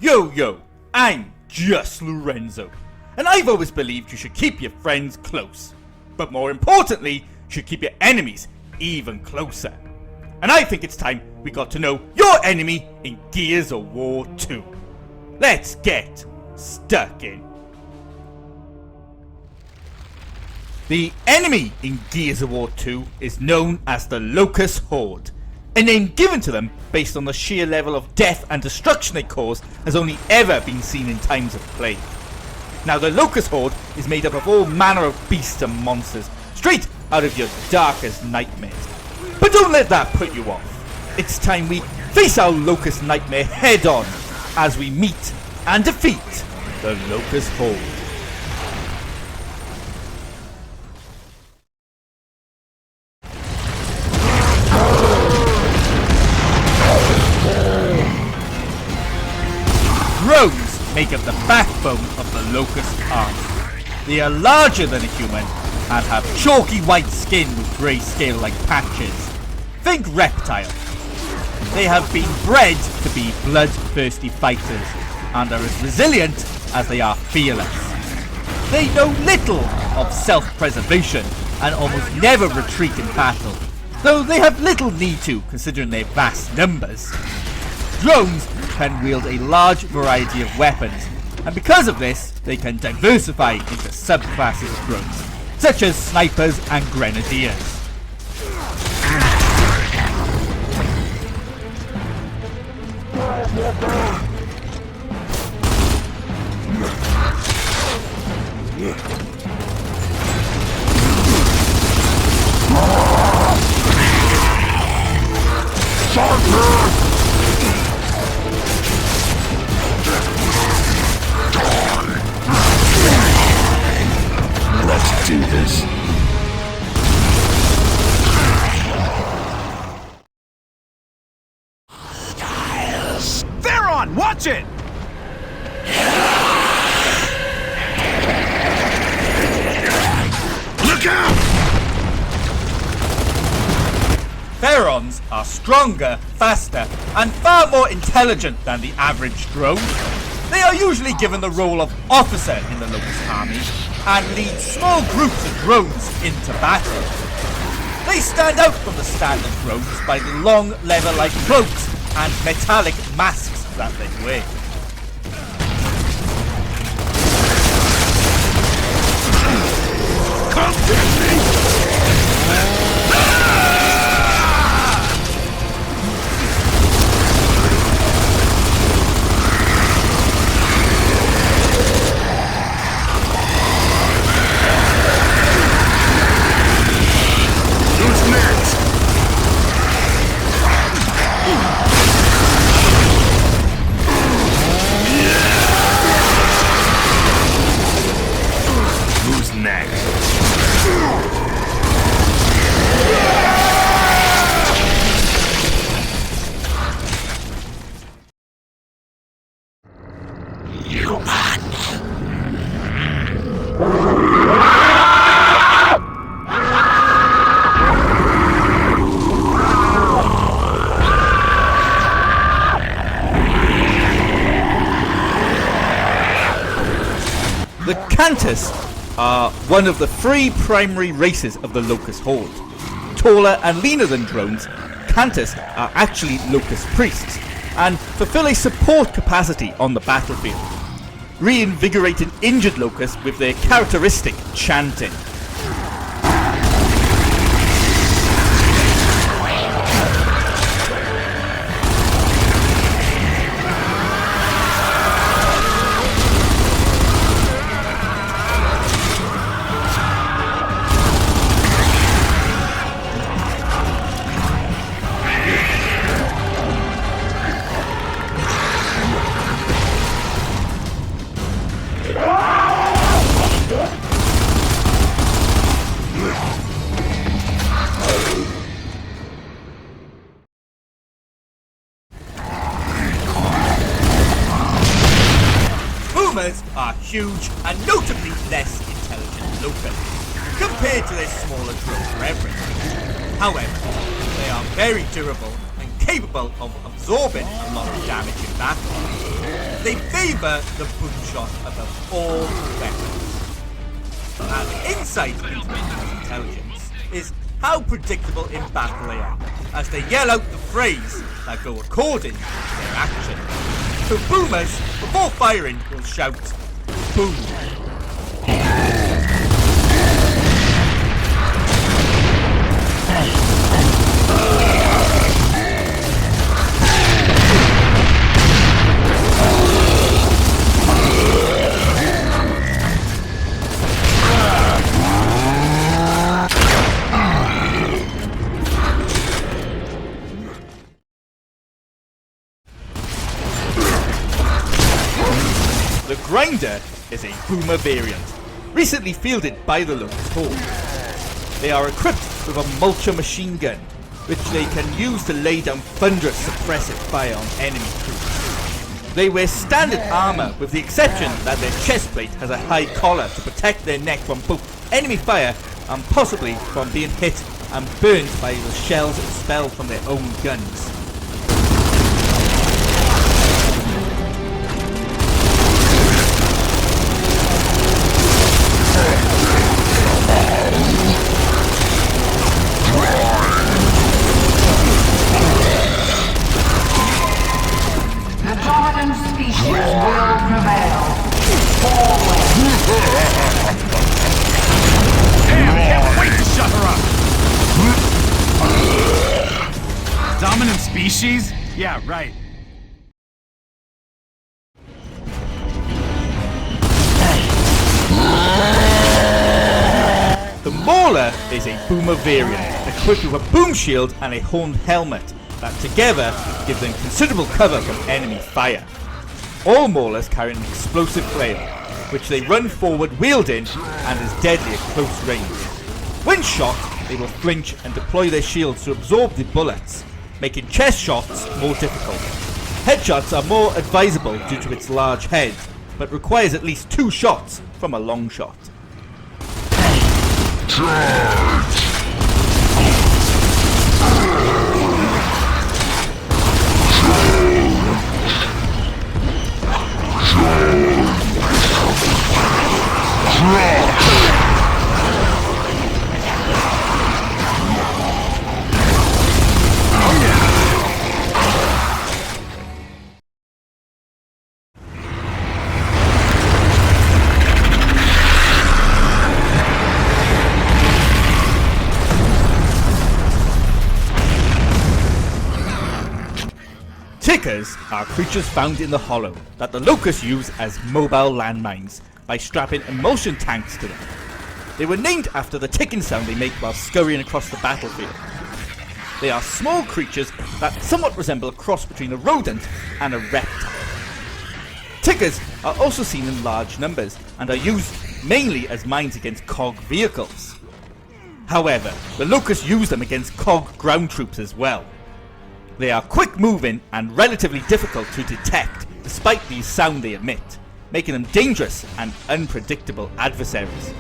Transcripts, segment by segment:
Yo, I'm just Lorenzo, and I've always believed you should keep your friends close, but more importantly, you should keep your enemies even closer. And I think it's time we got to know your enemy in Gears of War 2. Let's get stuck in. The enemy in Gears of War 2 is known as the Locust Horde. A name given to them based on the sheer level of death and destruction they cause has only ever been seen in times of plague. Now the Locust Horde is made up of all manner of beasts and monsters, straight out of your darkest nightmares. But don't let that put you off. It's time we face our Locust nightmare head on as we meet and defeat the Locust Horde. Drones make up the backbone of the Locust army. They are larger than a human and have chalky white skin with grayscale-like patches. Think reptile. They have been bred to be bloodthirsty fighters and are as resilient as they are fearless. They know little of self-preservation and almost never retreat in battle, though they have little need to considering their vast numbers. Drones can wield a large variety of weapons, and because of this, they can diversify into subclasses of drones, such as snipers and grenadiers. Let's do this. Theron, watch it! Look out! Therons are stronger, faster, and far more intelligent than the average drone. They are usually given the role of officer in the Locust army and lead small groups of drones into battle. They stand out from the standard drones by the long leather-like cloaks and metallic masks that they wear. Come get me! Who's next? Who's next? The KANTUS are one of the three primary races of the Locust Horde. Taller and leaner than drones, KANTUS are actually Locust priests and fulfill a support capacity on the battlefield, reinvigorating injured Locusts with their characteristic chanting. BRUMAKS are huge and notably less intelligent locusts compared to their smaller drone brethren. However, they are very durable and capable of absorbing a lot of damage in battle. they favour the boomshot above all weapons. And insight into their intelligence is how predictable in battle they are, as they yell out the phrase that go according to their action. So boomers, before firing, will shout, boom. The Grinder is a boomer variant, recently fielded by the Locust Horde. They are equipped with a mulcher machine gun, which they can use to lay down thunderous suppressive fire on enemy troops. They wear standard armour, with the exception that their chest plate has a high collar to protect their neck from both enemy fire and possibly from being hit and burned by the shells expelled from their own guns. Dominant species? Yeah, right. The Mauler is a boomer variant, equipped with a boom shield and a horned helmet that together give them considerable cover from enemy fire. All Maulers carry an explosive flail, which they run forward wielding and is deadly at close range. When shot, they will flinch and deploy their shields to absorb the bullets, making chest shots more difficult. Headshots are more advisable due to its large head, but requires at least 2 shots from a long shot. Tickers are creatures found in the Hollow that the Locusts use as mobile landmines by strapping emulsion tanks to them. They were named after the ticking sound they make while scurrying across the battlefield. They are small creatures that somewhat resemble a cross between a rodent and a reptile. Tickers are also seen in large numbers and are used mainly as mines against cog vehicles. However, the Locusts use them against cog ground troops as well. They are quick moving and relatively difficult to detect despite the sound they emit, making them dangerous and unpredictable adversaries.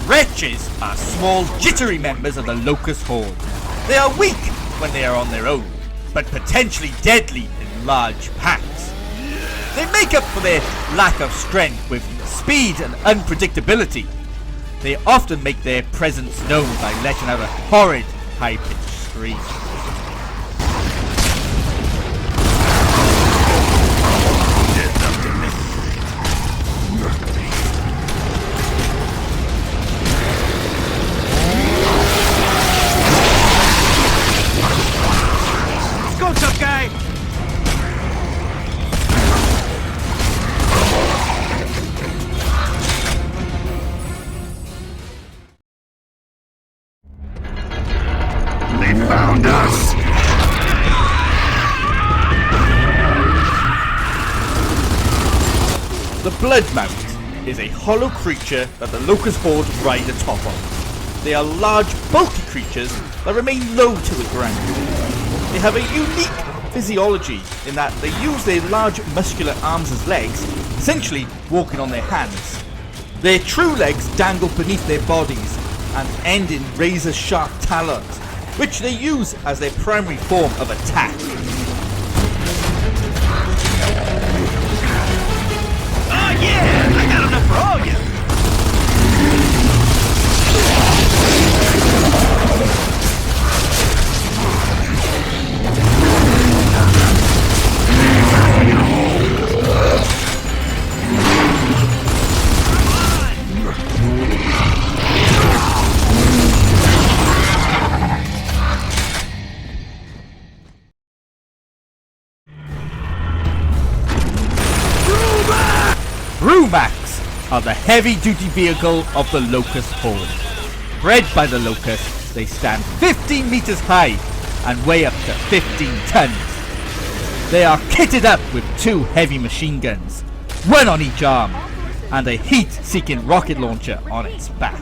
Wretches are small, jittery members of the Locust Horde. They are weak when they are on their own, but potentially deadly in large packs. They make up for their lack of strength with speed and unpredictability. They often make their presence known by letting out a horrid, high-pitched scream. Let's go, tough guy! Found us! The Bloodmount is a hollow creature that the Locust Horde ride atop of. They are large, bulky creatures that remain low to the ground. They have a unique physiology in that they use their large muscular arms as legs, essentially walking on their hands. Their true legs dangle beneath their bodies and end in razor-sharp talons, which they use as their primary form of attack. Oh yeah! I got enough for all of you! BRUMAKS are the heavy-duty vehicle of the Locust Horde. Bred by the Locusts, they stand 15 meters high and weigh up to 15 tons. They are kitted up with 2 heavy machine guns, one on each arm, and a heat-seeking rocket launcher on its back.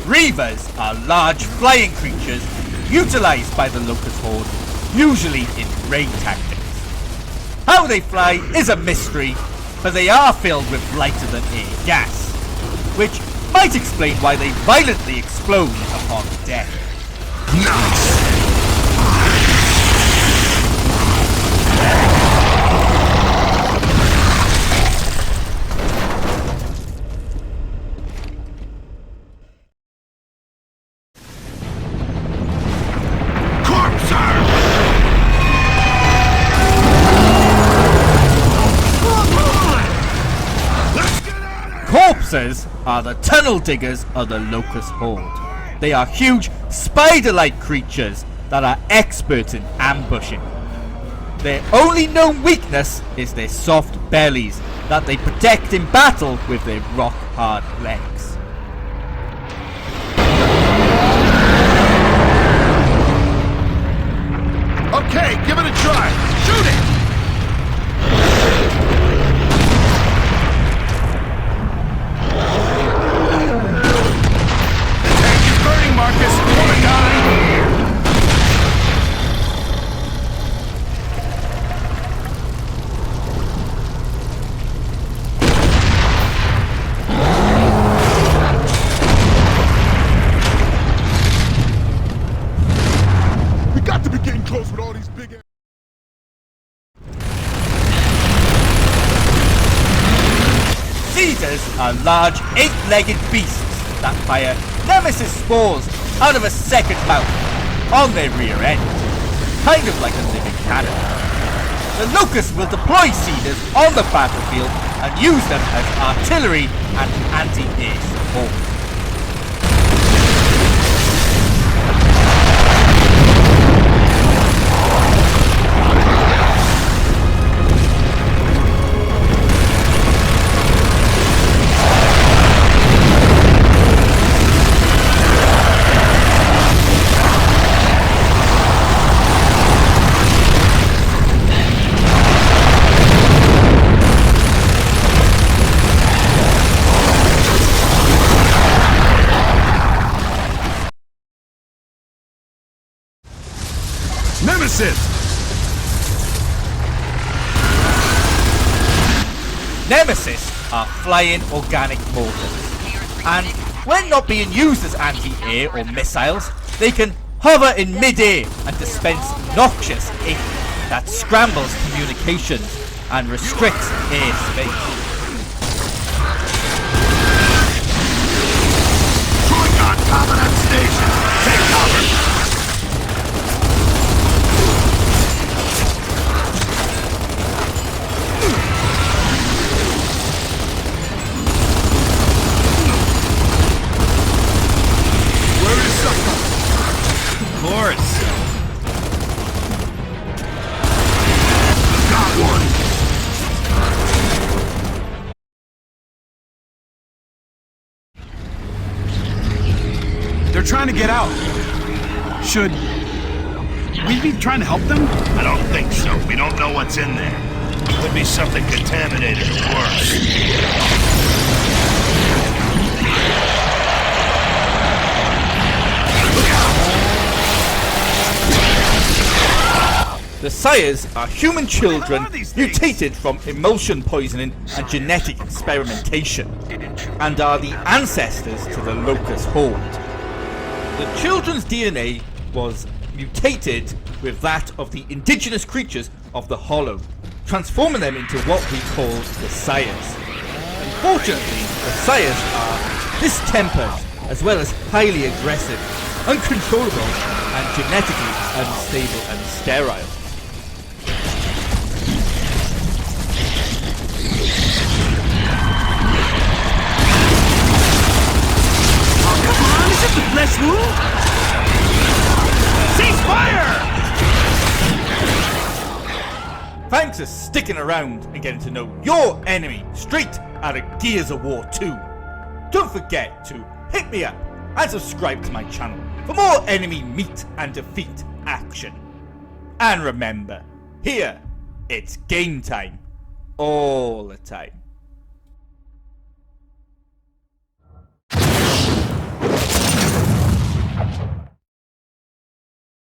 REAVERS are large flying creatures utilized by the Locust Horde, usually in raid tactics. How they fly is a mystery, but they are filled with lighter than air gas, which might explain why they violently explode upon death. Nice! Corpses are the tunnel diggers of the Locust Horde. They are huge, spider-like creatures that are experts in ambushing. Their only known weakness is their soft bellies that they protect in battle with their rock-hard legs. Okay, give it a try! Shoot it! Marcus, wanna die? We got to be getting close with all these big ass. Cedars are large, 8-legged beasts that fire Nemesis spores out of a second mouth on their rear end, kind of like a living cannon. The Locusts will deploy Cedars on the battlefield and use them as artillery and anti-air support. Nemacyssts are flying organic mortars, and when not being used as anti-air or missiles, they can hover in mid-air and dispense noxious ink that scrambles communications and restricts airspace. Join on top of that station! Take cover! to get out. Should we be trying to help them? I don't think so. We don't know what's in there. Could be something contaminated or worse. The SIREs are human children What are these things? mutated from emulsion poisoning and genetic experimentation, and are the ancestors to the Locust Horde. The children's DNA was mutated with that of the indigenous creatures of the Hollow, transforming them into what we call the SIREs. Unfortunately, the SIREs are distempered as well as highly aggressive, uncontrollable, and genetically unstable and sterile. Is it the flesh wound? Cease fire! Thanks for sticking around and getting to know your enemy straight out of Gears of War 2. Don't forget to hit me up and subscribe to my channel for more enemy meet and defeat action. And remember, here it's game time all the time.